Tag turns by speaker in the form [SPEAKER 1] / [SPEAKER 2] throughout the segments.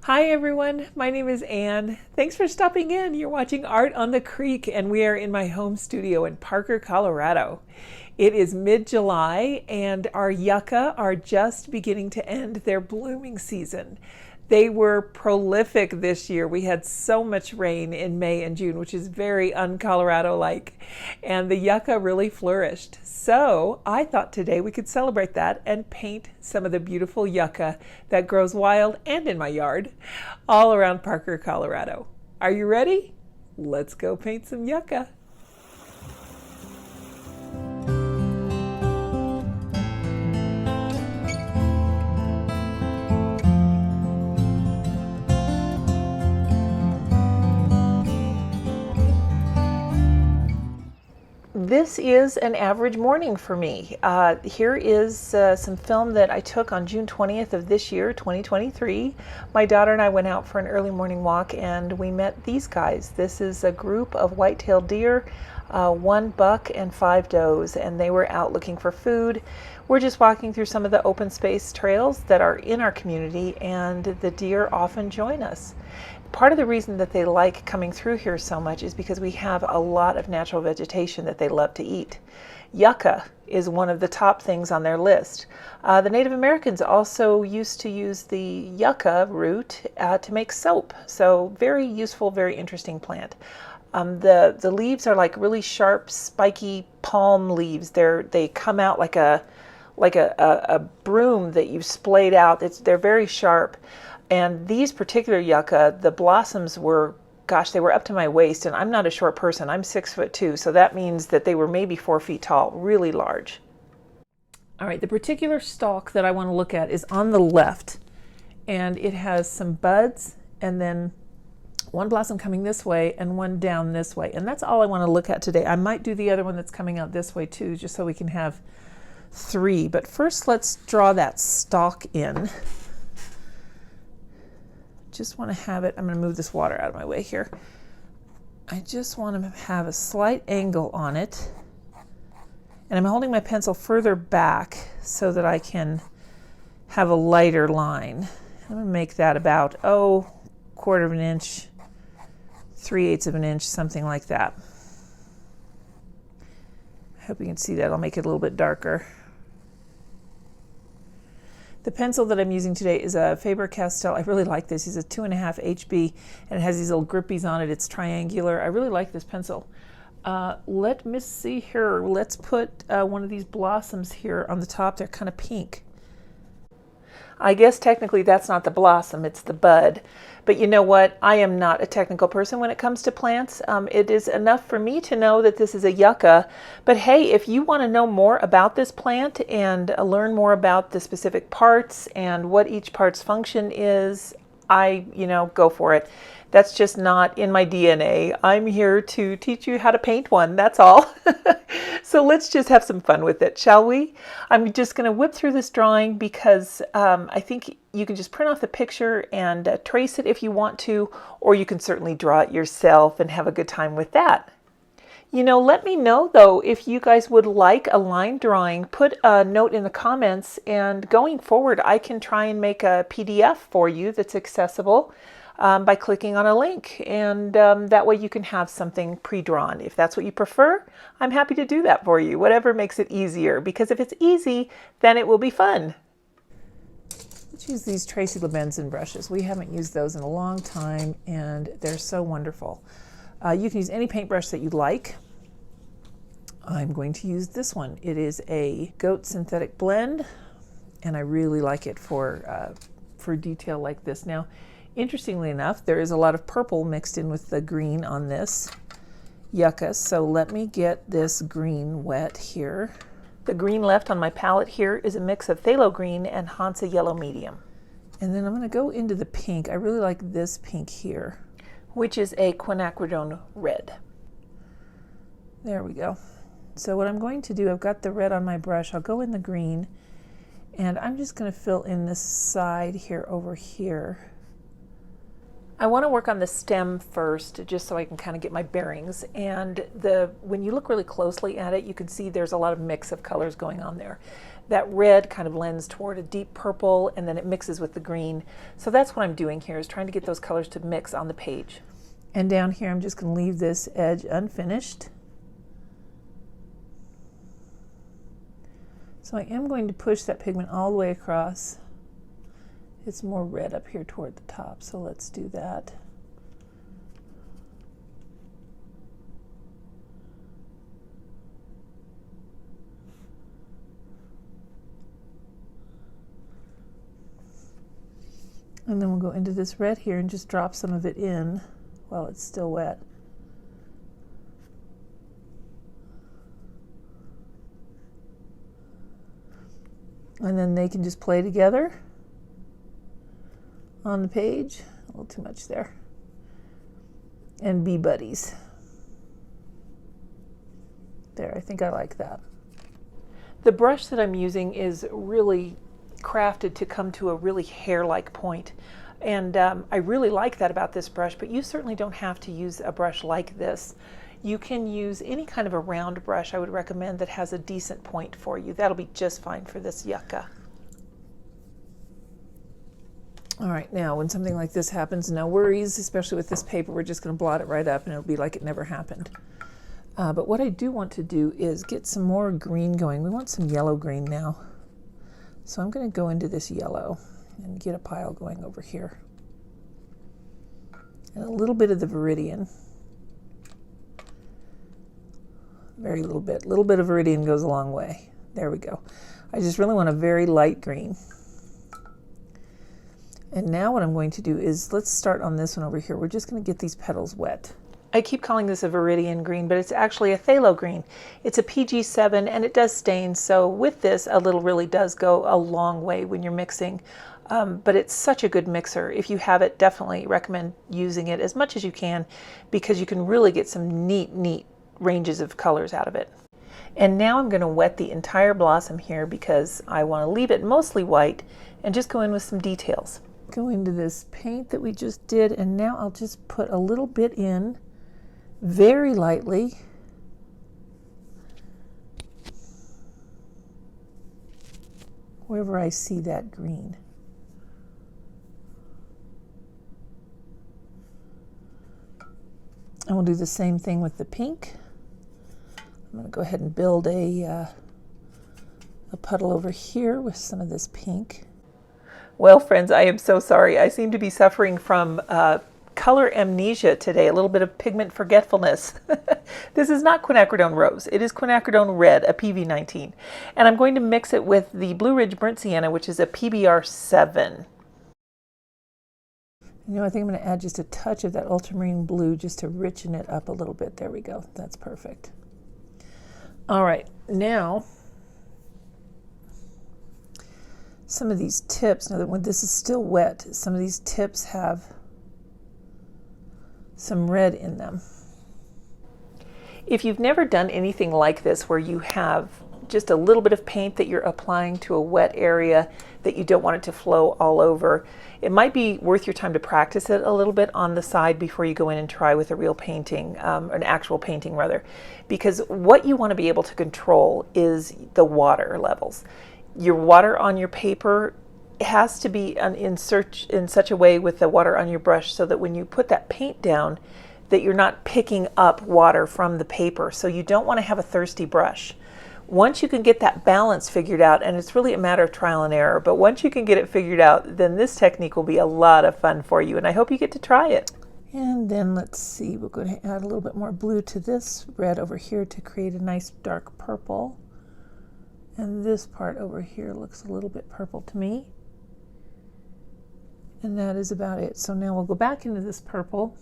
[SPEAKER 1] Hi everyone, my name is Anne. Thanks for stopping in. You're watching Art on the Creek and we are in my home studio in Parker, Colorado. It is mid-July and our yucca are just beginning to end their blooming season. They were prolific this year. We had so much rain in May and June, which is very un-Colorado-like, and the yucca really flourished. So I thought today we could celebrate that and paint some of the beautiful yucca that grows wild and in my yard all around Parker, Colorado. Are you ready? Let's go paint some yucca. This is an average morning for me. Here is some film that I took on June 20th of this year, 2023. My daughter and I went out for an early morning walk and we met these guys. This is a group of white-tailed deer, 1 buck and 5 does, and they were out looking for food. We're just walking through some of the open space trails that are in our community, and the deer often join us. Part of the reason that they like coming through here so much is because we have a lot of natural vegetation that they love to eat. Yucca is one of the top things on their list. The Native Americans also used to use the yucca root to make soap. So very useful, very interesting plant. The leaves are like really sharp, spiky palm leaves. They come out like a broom that you've splayed out. They're very sharp. And these particular yucca, the blossoms were, gosh, they were up to my waist, and I'm not a short person. I'm 6'2", so that means that they were maybe 4 feet tall, really large. All right, the particular stalk that I want to look at is on the left, and it has some buds, and then one blossom coming this way and one down this way. And that's all I want to look at today. I might do the other one that's coming out this way too, just so we can have 3. But first, let's draw that stalk in. Just want to have it, I'm going to move this water out of my way here. I just want to have a slight angle on it. And I'm holding my pencil further back so that I can have a lighter line. I'm going to make that about, 1/4 of an inch, 3/8 of an inch, something like that. I hope you can see that. I'll make it a little bit darker. The pencil that I'm using today is a Faber-Castell. I really like this. It's a 2.5 HB and it has these little grippies on it. It's triangular. I really like this pencil. Let me see here. Let's put one of these blossoms here on the top. They're kind of pink. I guess technically that's not the blossom, it's the bud. But you know what? I am not a technical person when it comes to plants. It is enough for me to know that this is a yucca. But hey, if you want to know more about this plant and learn more about the specific parts and what each part's function is, go for it. That's just not in my DNA. I'm here to teach you how to paint one, that's all. So let's just have some fun with it, shall we? I'm just going to whip through this drawing because I think you can just print off the picture and trace it if you want to, or you can certainly draw it yourself and have a good time with that. Let me know though if you guys would like a line drawing. Put a note in the comments, and going forward I can try and make a PDF for you that's accessible by clicking on a link, and that way you can have something pre-drawn. If that's what you prefer, I'm happy to do that for you, whatever makes it easier, because if it's easy, then it will be fun. Let's use these Tracy LeBenson brushes. We haven't used those in a long time, and they're so wonderful. You can use any paintbrush that you like. I'm going to use this one. It is a goat synthetic blend, and I really like it for detail like this. Now, interestingly enough, there is a lot of purple mixed in with the green on this yucca, so let me get this green wet here. The green left on my palette here is a mix of phthalo green and Hansa yellow medium. And then I'm going to go into the pink. I really like this pink here, which is a quinacridone red. There we go. So what I'm going to do, I've got the red on my brush. I'll go in the green, and I'm just going to fill in this side here over here. I want to work on the stem first, just so I can kind of get my bearings. And when you look really closely at it, you can see there's a lot of mix of colors going on there. that red kind of lends toward a deep purple, and then it mixes with the green. So that's what I'm doing here, is trying to get those colors to mix on the page. And down here, I'm just going to leave this edge unfinished. So I am going to push that pigment all the way across. It's more red up here toward the top, so let's do that. And then we'll go into this red here and just drop some of it in while it's still wet. And then they can just play together on the page. A little too much there. And be buddies. There, I think I like that. The brush that I'm using is really crafted to come to a really hair-like point. And I really like that about this brush, but you certainly don't have to use a brush like this. You can use any kind of a round brush, I would recommend, that has a decent point for you. That'll be just fine for this yucca. All right, now when something like this happens, no worries, especially with this paper, we're just going to blot it right up and it'll be like it never happened. But what I do want to do is get some more green going. We want some yellow green now. So I'm going to go into this yellow and get a pile going over here. And a little bit of the Viridian. Very little bit. A little bit of Viridian goes a long way. There we go. I just really want a very light green. And now what I'm going to do is, let's start on this one over here. We're just going to get these petals wet. I keep calling this a Viridian green, but it's actually a phthalo green. It's a PG7 and it does stain, so with this a little really does go a long way when you're mixing. But it's such a good mixer. If you have it, definitely recommend using it as much as you can, because you can really get some neat ranges of colors out of it. And now I'm going to wet the entire blossom here because I want to leave it mostly white and just go in with some details. Go into this paint that we just did, and now I'll just put a little bit in very lightly. Wherever I see that green. And we'll do the same thing with the pink. I'm going to go ahead and build a puddle over here with some of this pink. Well, friends, I am so sorry. I seem to be suffering from color amnesia today, a little bit of pigment forgetfulness. This is not quinacridone rose. It is quinacridone red, a PV19. And I'm going to mix it with the Blue Ridge Burnt Sienna, which is a PBR7. You know, I think I'm going to add just a touch of that ultramarine blue just to richen it up a little bit. There we go. That's perfect. All right, now some of these tips, now that when this is still wet, some of these tips have some red in them. If you've never done anything like this where you have just a little bit of paint that you're applying to a wet area that you don't want it to flow all over, it might be worth your time to practice it a little bit on the side before you go in and try with a real painting, an actual painting rather, because what you want to be able to control is the water levels. Your water on your paper has to be in such a way with the water on your brush so that when you put that paint down, that you're not picking up water from the paper. So you don't want to have a thirsty brush. Once you can get that balance figured out, and it's really a matter of trial and error, but once you can get it figured out, then this technique will be a lot of fun for you, and I hope you get to try it. And then let's see, we're going to add a little bit more blue to this red over here to create a nice dark purple. And this part over here looks a little bit purple to me. And that is about it. So now we'll go back into this purple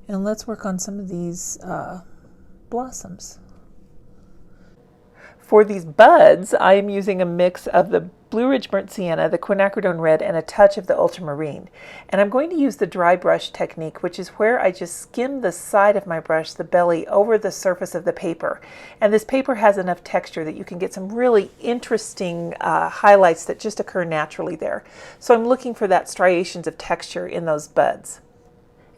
[SPEAKER 1] and let's work on some of these blossoms. For these buds, I am using a mix of the Blue Ridge Burnt Sienna, the quinacridone red, and a touch of the ultramarine. And I'm going to use the dry brush technique, which is where I just skim the side of my brush, the belly, over the surface of the paper. And this paper has enough texture that you can get some really interesting highlights that just occur naturally there. So I'm looking for that striations of texture in those buds.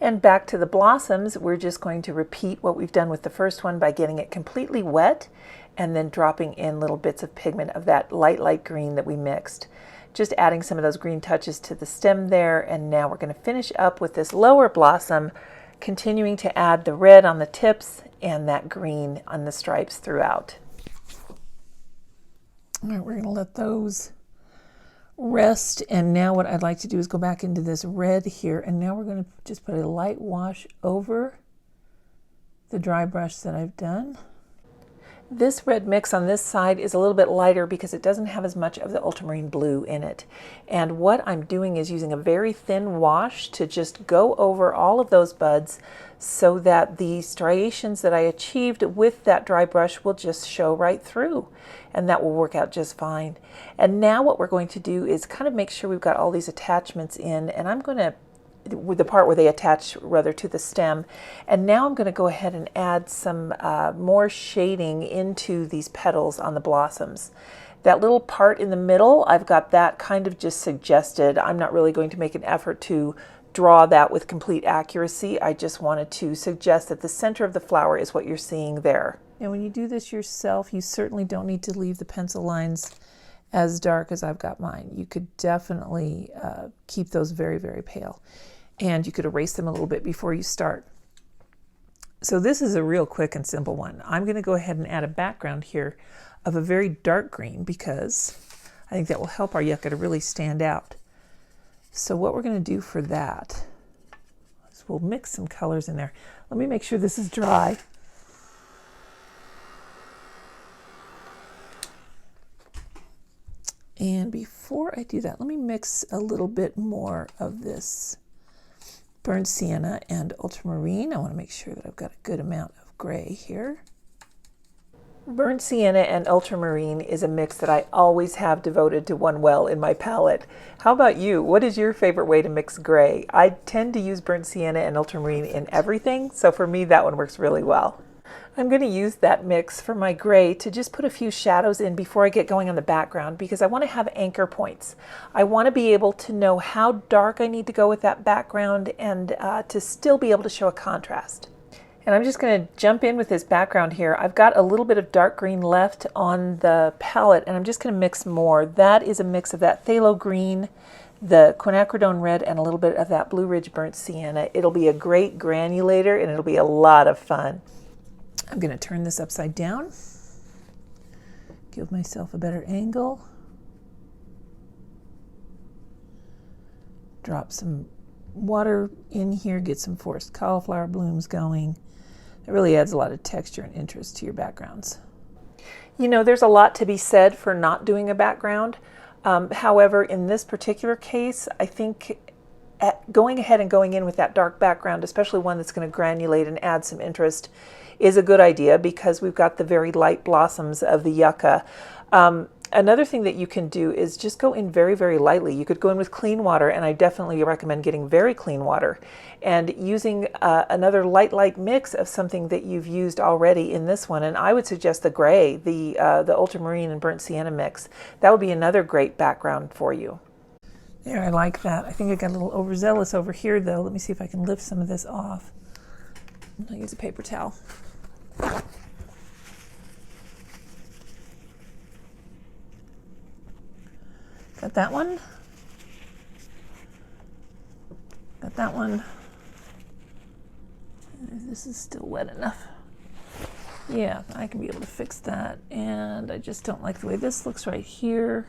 [SPEAKER 1] And back to the blossoms, we're just going to repeat what we've done with the first one by getting it completely wet and then dropping in little bits of pigment of that light green that we mixed. Just adding some of those green touches to the stem there, and now we're going to finish up with this lower blossom, continuing to add the red on the tips and that green on the stripes throughout. All right, we're going to let those rest, and now what I'd like to do is go back into this red here, and now we're going to just put a light wash over the dry brush that I've done. This red mix on this side is a little bit lighter because it doesn't have as much of the ultramarine blue in it. And what I'm doing is using a very thin wash to just go over all of those buds so that the striations that I achieved with that dry brush will just show right through, and that will work out just fine. And now what we're going to do is kind of make sure we've got all these attachments in, and I'm going to with the part where they attach rather to the stem. And now I'm going to go ahead and add some more shading into these petals on the blossoms. That little part in the middle, I've got that kind of just suggested. I'm not really going to make an effort to draw that with complete accuracy. I just wanted to suggest that the center of the flower is what you're seeing there. And when you do this yourself, you certainly don't need to leave the pencil lines as dark as I've got mine. You could definitely keep those very, very pale. And you could erase them a little bit before you start. So this is a real quick and simple one. I'm going to go ahead and add a background here of a very dark green because I think that will help our yucca to really stand out. So what we're going to do for that is we'll mix some colors in there. Let me make sure this is dry. And before I do that, let me mix a little bit more of this burnt sienna and ultramarine. I want to make sure that I've got a good amount of gray here. Burnt sienna and ultramarine is a mix that I always have devoted to one well in my palette. How about you? What is your favorite way to mix gray? I tend to use burnt sienna and ultramarine in everything, so for me that one works really well. I'm going to use that mix for my gray to just put a few shadows in before I get going on the background because I want to have anchor points. I want to be able to know how dark I need to go with that background and to still be able to show a contrast. And I'm just going to jump in with this background here. I've got a little bit of dark green left on the palette and I'm just going to mix more. That is a mix of that phthalo green, the quinacridone red, and a little bit of that Blue Ridge burnt sienna. It'll be a great granulator and it'll be a lot of fun. I'm going to turn this upside down, give myself a better angle, drop some water in here, get some forest cauliflower blooms going. It really adds a lot of texture and interest to your backgrounds. You know, there's a lot to be said for not doing a background. However, in this particular case, I think going ahead and going in with that dark background, especially one that's going to granulate and add some interest, is a good idea because we've got the very light blossoms of the yucca. Another thing that you can do is just go in very, very lightly. You could go in with clean water, and I definitely recommend getting very clean water and using another light mix of something that you've used already in this one. And I would suggest the gray, the ultramarine and burnt sienna mix. That would be another great background for you. There, I like that. I think I got a little overzealous over here though. Let me see if I can lift some of this off. I'll use a paper towel. Got that one. Got that one. This is still wet enough. Yeah, I can be able to fix that. And I just don't like the way this looks right here.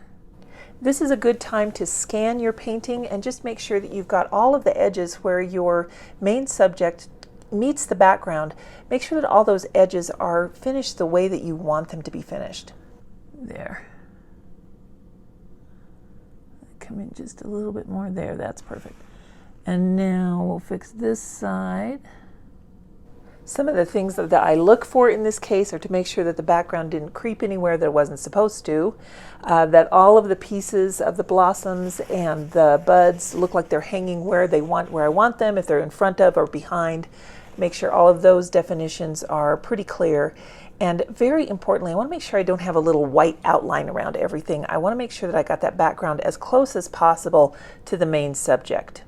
[SPEAKER 1] This is a good time to scan your painting and just make sure that you've got all of the edges where your main subject meets the background. Make sure that all those edges are finished the way that you want them to be finished. There. Come in just a little bit more there. That's perfect. And now we'll fix this side. Some of the things that I look for in this case are to make sure that the background didn't creep anywhere that it wasn't supposed to, that all of the pieces of the blossoms and the buds look like they're hanging where I want them, if they're in front of or behind. Make sure all of those definitions are pretty clear. And very importantly, I want to make sure I don't have a little white outline around everything. I want to make sure that I got that background as close as possible to the main subject.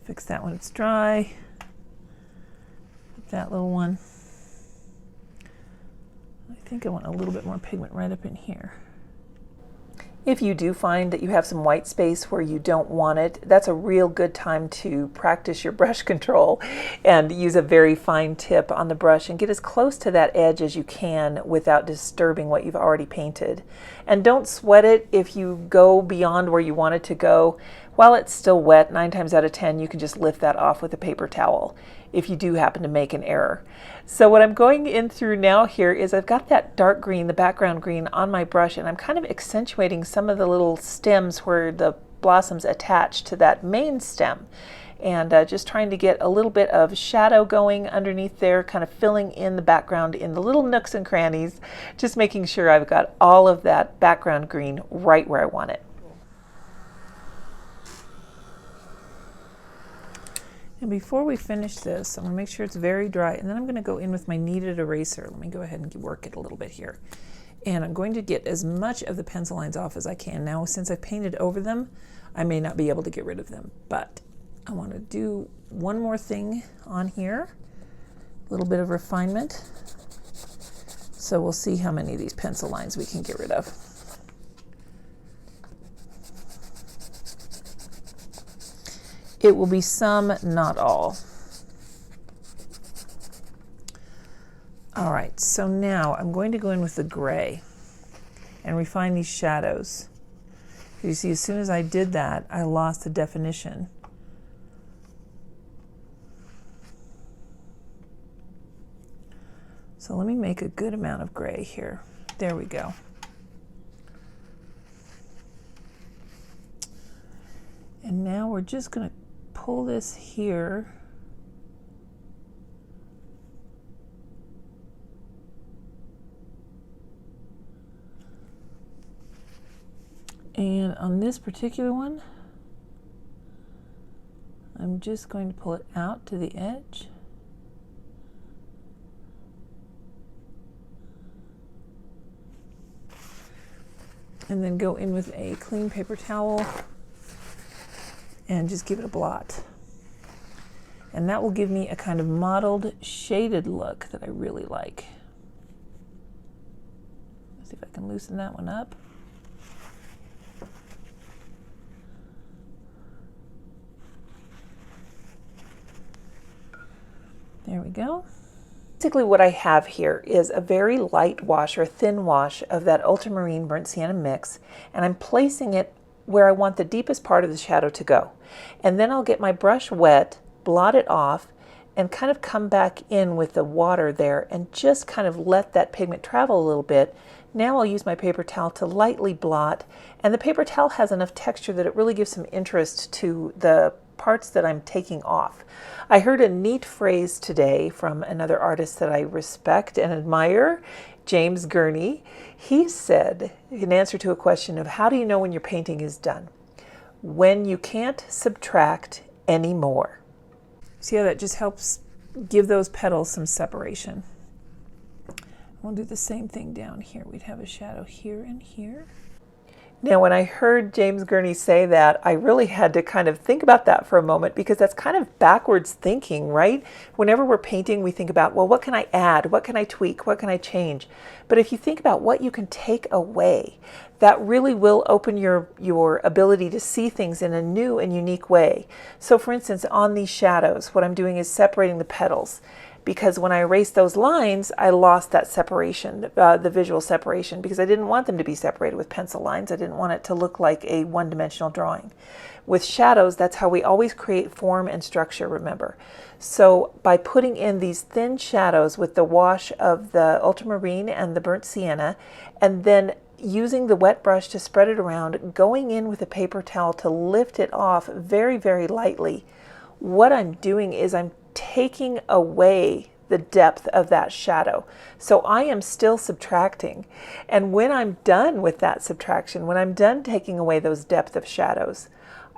[SPEAKER 1] Fix that when it's dry. That little one. I think I want a little bit more pigment right up in here.
[SPEAKER 2] If you do find that you have some white space where you don't want it, that's a real good time to practice your brush control and use a very fine tip on the brush and get as close to that edge as you can without disturbing what you've already painted. And don't sweat it if you go beyond where you want it to go. While it's still wet, 9 times out of 10, you can just lift that off with a paper towel if you do happen to make an error. So what I'm going in through now here is I've got that dark green, the background green on my brush, and I'm kind of accentuating some of the little stems where the blossoms attach to that main stem. And just trying to get a little bit of shadow going underneath there, kind of filling in the background in the little nooks and crannies, just making sure I've got all of that background green right where I want it.
[SPEAKER 1] And before we finish this, I'm going to make sure it's very dry, and then I'm going to go in with my kneaded eraser. Let me go ahead and work it a little bit here. And I'm going to get as much of the pencil lines off as I can. Now, since I painted over them, I may not be able to get rid of them, but I want to do one more thing on here, a little bit of refinement. So we'll see how many of these pencil lines we can get rid of. It will be some, not all. All right, so now I'm going to go in with the gray and refine these shadows. You see, as soon as I did that, I lost the definition. So let me make a good amount of gray here. There we go. And now we're just going to pull this here. And on this particular one, I'm just going to pull it out to the edge. And then go in with a clean paper towel and just give it a blot. And that will give me a kind of mottled, shaded look that I really like. Let's see if I can loosen that one up. There we go.
[SPEAKER 2] Basically what I have here is a very light wash or thin wash of that ultramarine burnt sienna mix, and I'm placing it where I want the deepest part of the shadow to go. And then I'll get my brush wet, blot it off, and kind of come back in with the water there and just kind of let that pigment travel a little bit. Now I'll use my paper towel to lightly blot, and the paper towel has enough texture that it really gives some interest to the parts that I'm taking off. I heard a neat phrase today from another artist that I respect and admire, James Gurney. He said, in answer to a question of how do you know when your painting is done? When you can't subtract anymore.
[SPEAKER 1] See how that just helps give those petals some separation. We'll do the same thing down here. We'd have a shadow here and here.
[SPEAKER 2] Now, when I heard James Gurney say that, I really had to kind of think about that for a moment, because that's kind of backwards thinking, right? Whenever we're painting, we think about, well, what can I add? What can I tweak? What can I change? But if you think about what you can take away, that really will open your ability to see things in a new and unique way. So for instance, on these shadows, what I'm doing is separating the petals, because when I erased those lines, I lost that separation, the visual separation, because I didn't want them to be separated with pencil lines. I didn't want it to look like a one-dimensional drawing. With shadows, that's how we always create form and structure, remember. So by putting in these thin shadows with the wash of the ultramarine and the burnt sienna, and then using the wet brush to spread it around, going in with a paper towel to lift it off very, very lightly, what I'm doing is I'm taking away the depth of that shadow. So I am still subtracting. And when I'm done with that subtraction, when I'm done taking away those depth of shadows,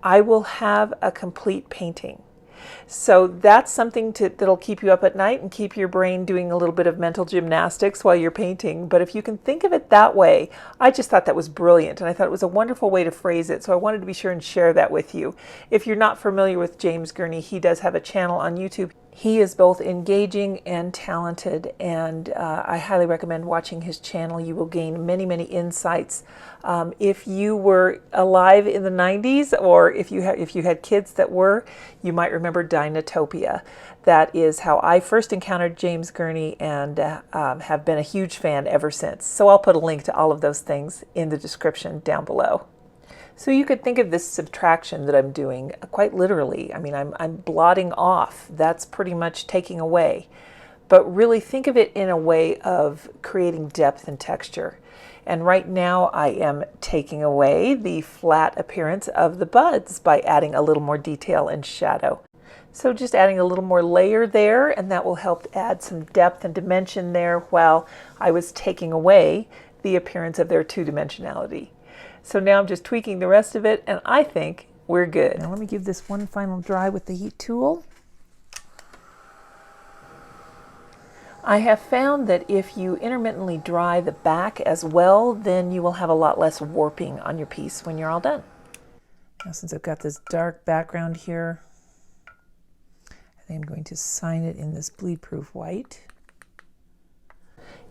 [SPEAKER 2] I will have a complete painting. So that's something that'll keep you up at night and keep your brain doing a little bit of mental gymnastics while you're painting. But if you can think of it that way, I just thought that was brilliant, and I thought it was a wonderful way to phrase it. So I wanted to be sure and share that with you. If you're not familiar with James Gurney, he does have a channel on YouTube. He is both engaging and talented, and I highly recommend watching his channel. You will gain many, many insights. If you were alive in the 90s, or if you had kids that were, you might remember Dinotopia. That is how I first encountered James Gurney, and have been a huge fan ever since. So I'll put a link to all of those things in the description down below. So you could think of this subtraction that I'm doing quite literally. I mean, I'm blotting off. That's pretty much taking away. But really think of it in a way of creating depth and texture. And right now I am taking away the flat appearance of the buds by adding a little more detail and shadow. So just adding a little more layer there, and that will help add some depth and dimension there while I was taking away the appearance of their two-dimensionality. So now I'm just tweaking the rest of it, and I think we're good.
[SPEAKER 1] Now let me give this one final dry with the heat tool.
[SPEAKER 2] I have found that if you intermittently dry the back as well, then you will have a lot less warping on your piece when you're all done.
[SPEAKER 1] Now since I've got this dark background here, I think I'm going to sign it in this bleed-proof white.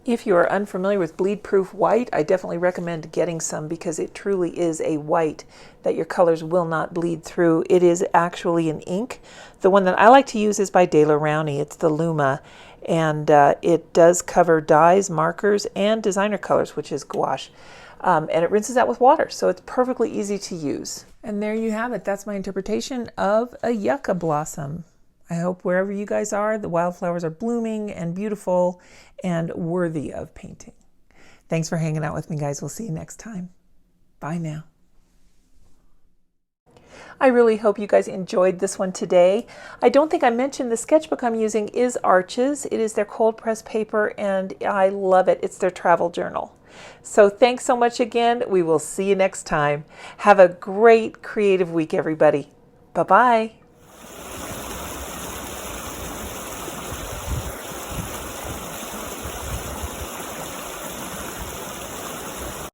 [SPEAKER 2] If you are unfamiliar with bleed-proof white, I definitely recommend getting some because it truly is a white that your colors will not bleed through. It is actually an ink. The one that I like to use is by Rowney. It's the Luma, and it does cover dyes, markers, and designer colors, which is gouache. And it rinses out with water, so it's perfectly easy to use.
[SPEAKER 1] And there you have it. That's my interpretation of a yucca blossom. I hope wherever you guys are, the wildflowers are blooming and beautiful and worthy of painting. Thanks for hanging out with me, guys. We'll see you next time. Bye now.
[SPEAKER 2] I really hope you guys enjoyed this one today. I don't think I mentioned the sketchbook I'm using is Arches. It is their cold press paper, and I love it. It's their travel journal. So thanks so much again. We will see you next time. Have a great creative week, everybody. Bye-bye.